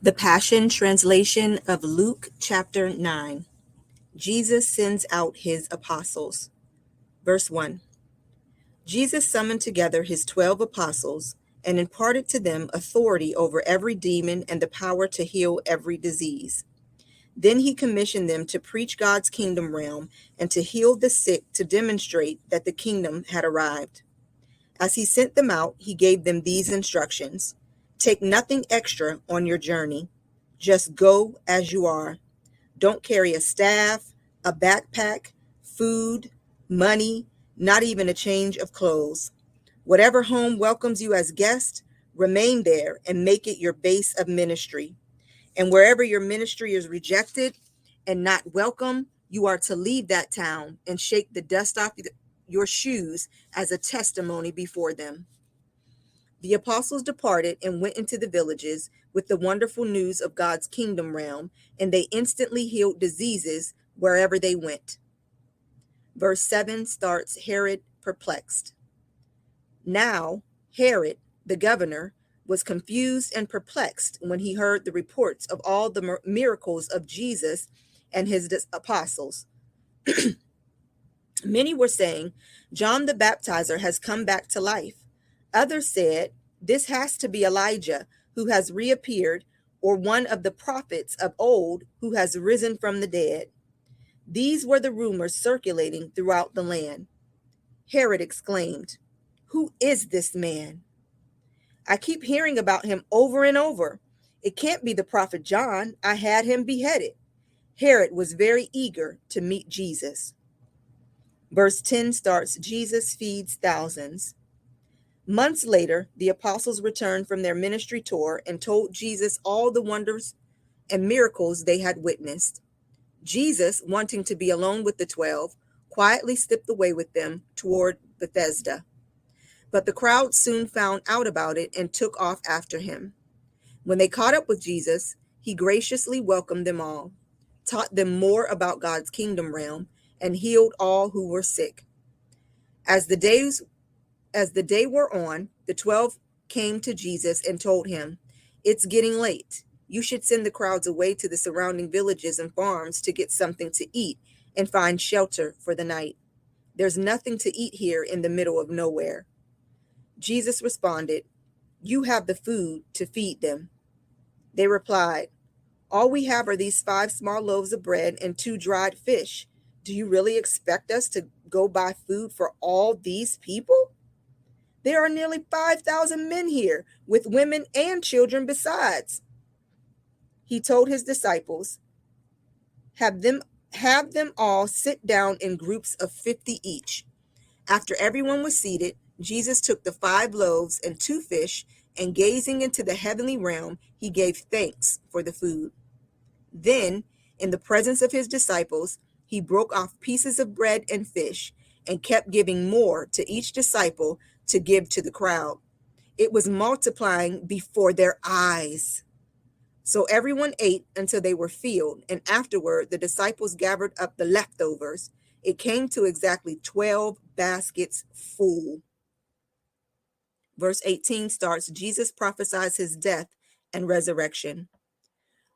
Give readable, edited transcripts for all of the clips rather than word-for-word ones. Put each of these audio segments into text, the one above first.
The Passion Translation of Luke chapter 9. Jesus sends out his apostles. Verse 1. Jesus summoned together his 12 apostles and imparted to them authority over every demon and the power to heal every disease. Then he commissioned them to preach God's kingdom realm and to heal the sick, to demonstrate that the kingdom had arrived. As he sent them out, he gave them these instructions. Take nothing extra on your journey. Just go as you are. Don't carry a staff, a backpack, food, money, not even a change of clothes. Whatever home welcomes you as guest, remain there and make it your base of ministry. And wherever your ministry is rejected and not welcome, you are to leave that town and shake the dust off your shoes as a testimony before them. The apostles departed and went into the villages with the wonderful news of God's kingdom realm, and they instantly healed diseases wherever they went. Verse 7 starts Herod perplexed. Now, Herod, the governor, was confused and perplexed when he heard the reports of all the miracles of Jesus and his apostles. Many were saying, John the Baptizer has come back to life. Others said, this has to be Elijah who has reappeared, or one of the prophets of old who has risen from the dead. These were the rumors circulating throughout the land. Herod exclaimed, who is this man? I keep hearing about him over and over. It can't be the prophet John. I had him beheaded. Herod was very eager to meet Jesus. Verse 10 starts, Jesus feeds thousands. Months later, the apostles returned from their ministry tour and told Jesus all the wonders and miracles they had witnessed. Jesus, wanting to be alone with the 12, quietly slipped away with them toward Bethesda. But the crowd soon found out about it and took off after him. When they caught up with Jesus, he graciously welcomed them all, taught them more about God's kingdom realm, and healed all who were sick. As the day wore on, the 12 came to Jesus and told him, it's getting late. You should send the crowds away to the surrounding villages and farms to get something to eat and find shelter for the night. There's nothing to eat here in the middle of nowhere. Jesus responded, you have the food to feed them. They replied, all we have are these 5 small loaves of bread and 2 dried fish. Do you really expect us to go buy food for all these people? There are nearly 5,000 men here, with women and children besides. He told his disciples, have them all sit down in groups of 50 each. After everyone was seated, Jesus took the 5 loaves and 2 fish, and gazing into the heavenly realm, he gave thanks for the food. Then, in the presence of his disciples, he broke off pieces of bread and fish, and kept giving more to each disciple to give to the crowd. It was multiplying before their eyes. So everyone ate until they were filled, and afterward the disciples gathered up the leftovers. It came to exactly 12 baskets full. Verse 18 starts, Jesus prophesies his death and resurrection.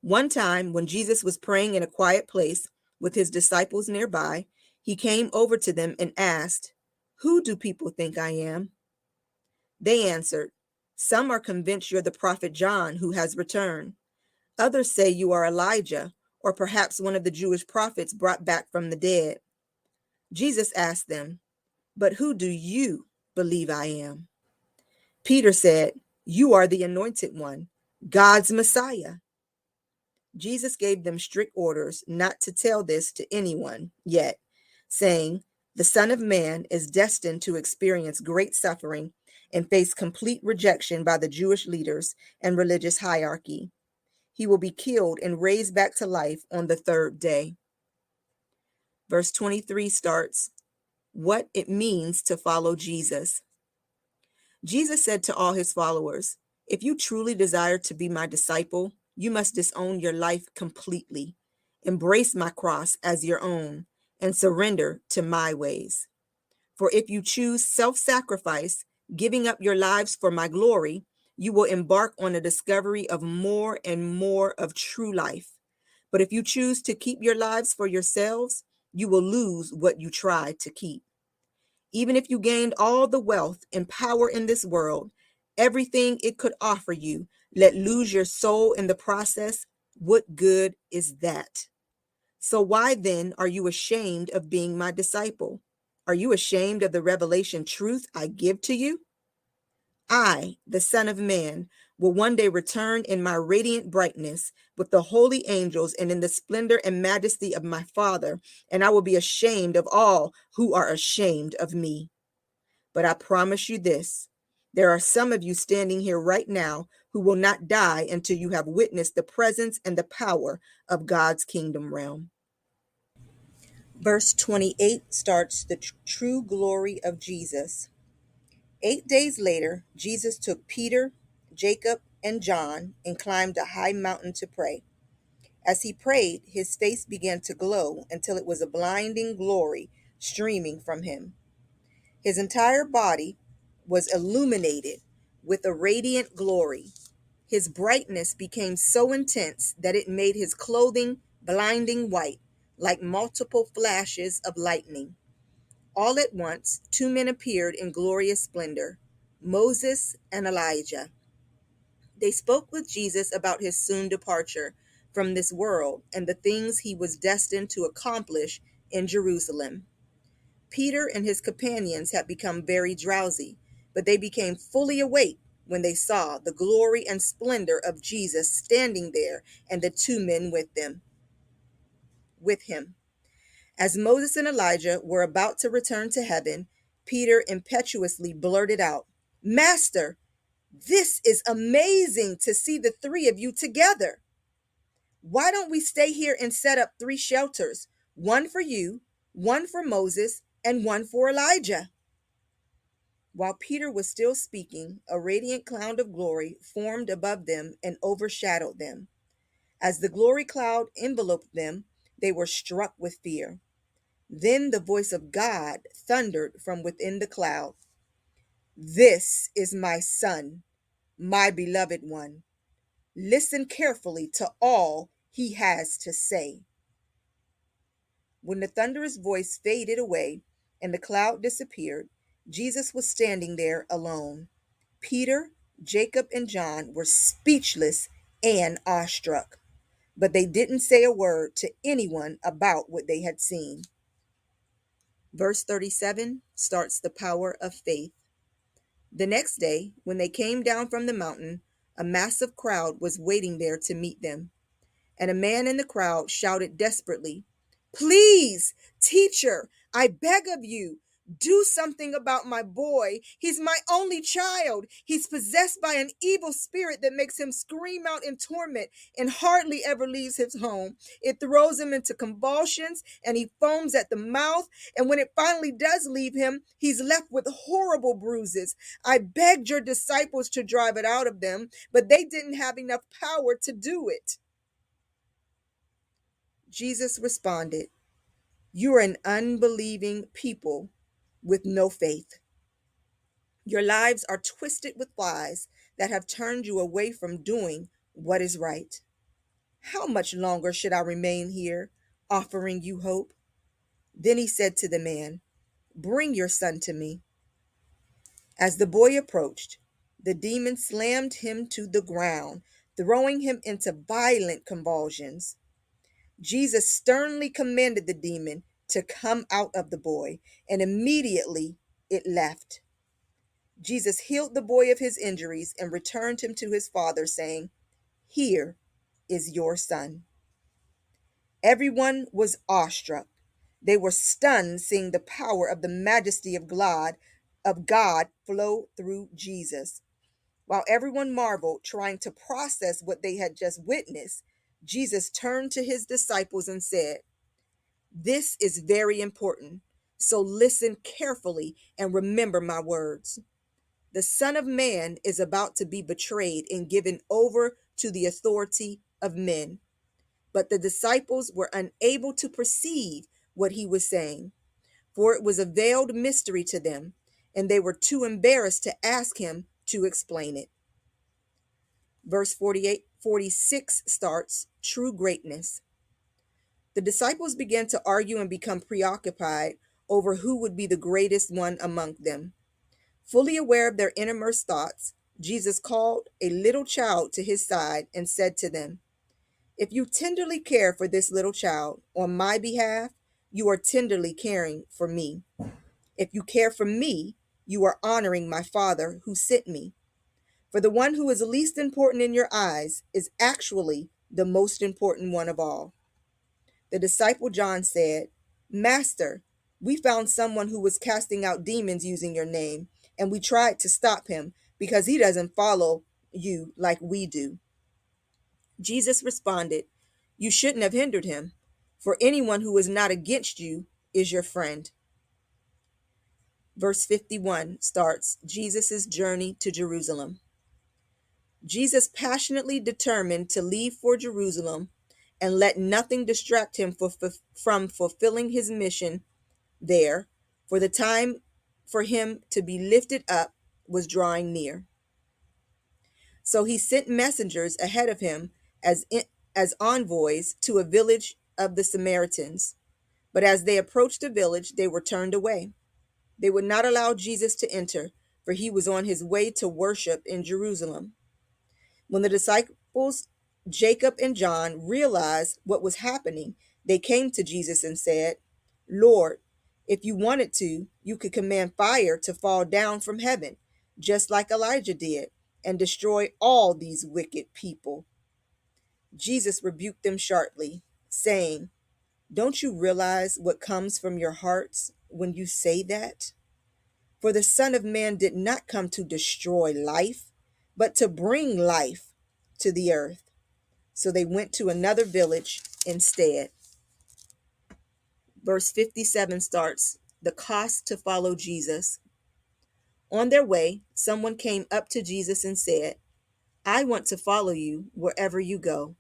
One time when Jesus was praying in a quiet place with his disciples nearby, he came over to them and asked, who do people think I am? They answered, some are convinced you're the prophet John who has returned. Others say you are Elijah, or perhaps one of the Jewish prophets brought back from the dead. Jesus asked them, but who do you believe I am? Peter said, you are the anointed one, God's Messiah. Jesus gave them strict orders not to tell this to anyone yet, saying, the Son of Man is destined to experience great suffering and face complete rejection by the Jewish leaders and religious hierarchy. He will be killed and raised back to life on the 3rd day. Verse 23 starts, what it means to follow Jesus. Jesus said to all his followers, if you truly desire to be my disciple, you must disown your life completely, embrace my cross as your own, and surrender to my ways. For if you choose self-sacrifice, giving up your lives for my glory, you will embark on a discovery of more and more of true life. But if you choose to keep your lives for yourselves, you will lose what you try to keep. Even if you gained all the wealth and power in this world, everything it could offer you, let lose your soul in the process, what good is that? So why then are you ashamed of being my disciple? Are you ashamed of the revelation truth I give to you? I, the Son of Man, will one day return in my radiant brightness with the holy angels and in the splendor and majesty of my Father, and I will be ashamed of all who are ashamed of me. But I promise you this, there are some of you standing here right now who will not die until you have witnessed the presence and the power of God's kingdom realm. Verse 28 starts the true glory of Jesus. 8 days later, Jesus took Peter, Jacob, and John and climbed a high mountain to pray. As he prayed, his face began to glow until it was a blinding glory streaming from him. His entire body was illuminated with a radiant glory. His brightness became so intense that it made his clothing blinding white, like multiple flashes of lightning. All at once, two men appeared in glorious splendor, Moses and Elijah. They spoke with Jesus about his soon departure from this world and the things he was destined to accomplish in Jerusalem. Peter and his companions had become very drowsy, but they became fully awake when they saw the glory and splendor of Jesus standing there and the two men with him. As Moses and Elijah were about to return to heaven, Peter impetuously blurted out, "Master, this is amazing to see the three of you together. Why don't we stay here and set up three shelters, one for you, one for Moses, and one for Elijah?" While Peter was still speaking, a radiant cloud of glory formed above them and overshadowed them. As the glory cloud enveloped them, they were struck with fear. Then the voice of God thundered from within the cloud, "This is my Son, my beloved one. Listen carefully to all he has to say." When the thunderous voice faded away and the cloud disappeared, Jesus was standing there alone. Peter, Jacob, and John were speechless and awestruck, but they didn't say a word to anyone about what they had seen. Verse 37 starts the power of faith. The next day, when they came down from the mountain, a massive crowd was waiting there to meet them. And a man in the crowd shouted desperately, "Please, teacher, I beg of you, do something about my boy. He's my only child. He's possessed by an evil spirit that makes him scream out in torment and hardly ever leaves his home. It throws him into convulsions and he foams at the mouth. And when it finally does leave him, he's left with horrible bruises. I begged your disciples to drive it out of them, but they didn't have enough power to do it." Jesus responded, "You are an unbelieving people with no faith. Your lives are twisted with lies that have turned you away from doing what is right. How much longer should I remain here, offering you hope?" Then he said to the man, "Bring your son to me." As the boy approached, the demon slammed him to the ground, throwing him into violent convulsions. Jesus sternly commanded the demon to come out of the boy, and immediately it left. Jesus healed the boy of his injuries and returned him to his father, saying, "Here is your son." Everyone was awestruck. They were stunned seeing the power of the majesty of God flow through Jesus. While everyone marveled, trying to process what they had just witnessed, Jesus turned to his disciples and said, "This is very important, so listen carefully and remember my words. The Son of Man is about to be betrayed and given over to the authority of men." But the disciples were unable to perceive what he was saying, for it was a veiled mystery to them, and they were too embarrassed to ask him to explain it. Verse 46 starts, true greatness. The disciples began to argue and become preoccupied over who would be the greatest one among them. Fully aware of their innermost thoughts, Jesus called a little child to his side and said to them, "If you tenderly care for this little child on my behalf, you are tenderly caring for me. If you care for me, you are honoring my Father who sent me. For the one who is least important in your eyes is actually the most important one of all." The disciple John said, "Master, we found someone who was casting out demons using your name, and we tried to stop him because he doesn't follow you like we do." Jesus responded, "You shouldn't have hindered him, for anyone who is not against you is your friend." Verse 51 starts Jesus' journey to Jerusalem. Jesus passionately determined to leave for Jerusalem and let nothing distract him from fulfilling his mission there, for the time for him to be lifted up was drawing near. So he sent messengers ahead of him as envoys to a village of the Samaritans. But as they approached the village, they were turned away. They would not allow Jesus to enter, for he was on his way to worship in Jerusalem. When the disciples, Jacob and John, realized what was happening, they came to Jesus and said, "Lord, if you wanted to, you could command fire to fall down from heaven, just like Elijah did, and destroy all these wicked people." Jesus rebuked them sharply, saying, "Don't you realize what comes from your hearts when you say that? For the Son of Man did not come to destroy life, but to bring life to the earth." So they went to another village instead. Verse 57 starts, the cost to follow Jesus. On their way, someone came up to Jesus and said, "I want to follow you wherever you go."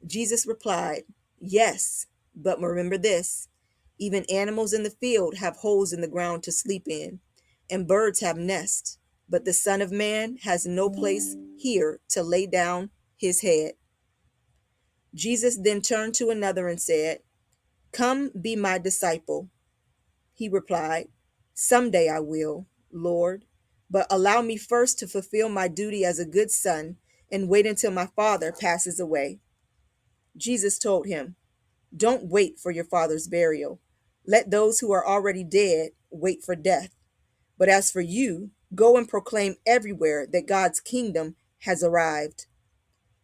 Jesus replied, "Yes, but remember this, even animals in the field have holes in the ground to sleep in, and birds have nests, but the Son of Man has no place here to lay down his head." Jesus then turned to another and said, "Come be my disciple." He replied, "Someday I will, Lord, but allow me first to fulfill my duty as a good son and wait until my father passes away." Jesus told him, "Don't wait for your father's burial. Let those who are already dead wait for death. But as for you, go and proclaim everywhere that God's kingdom has arrived."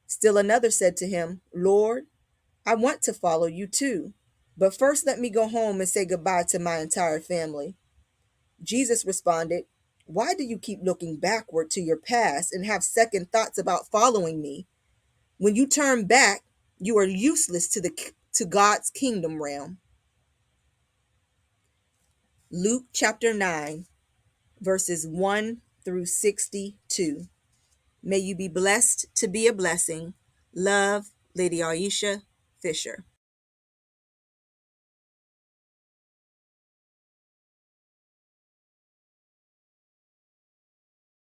Still another said to him, "Lord, I want to follow you too, but first let me go home and say goodbye to my entire family." Jesus responded, "Why do you keep looking backward to your past and have second thoughts about following me? When you turn back, you are useless to God's kingdom realm." Luke chapter 9, verses 1 through 62. May you be blessed to be a blessing. Love, Lady Aisha Fisher.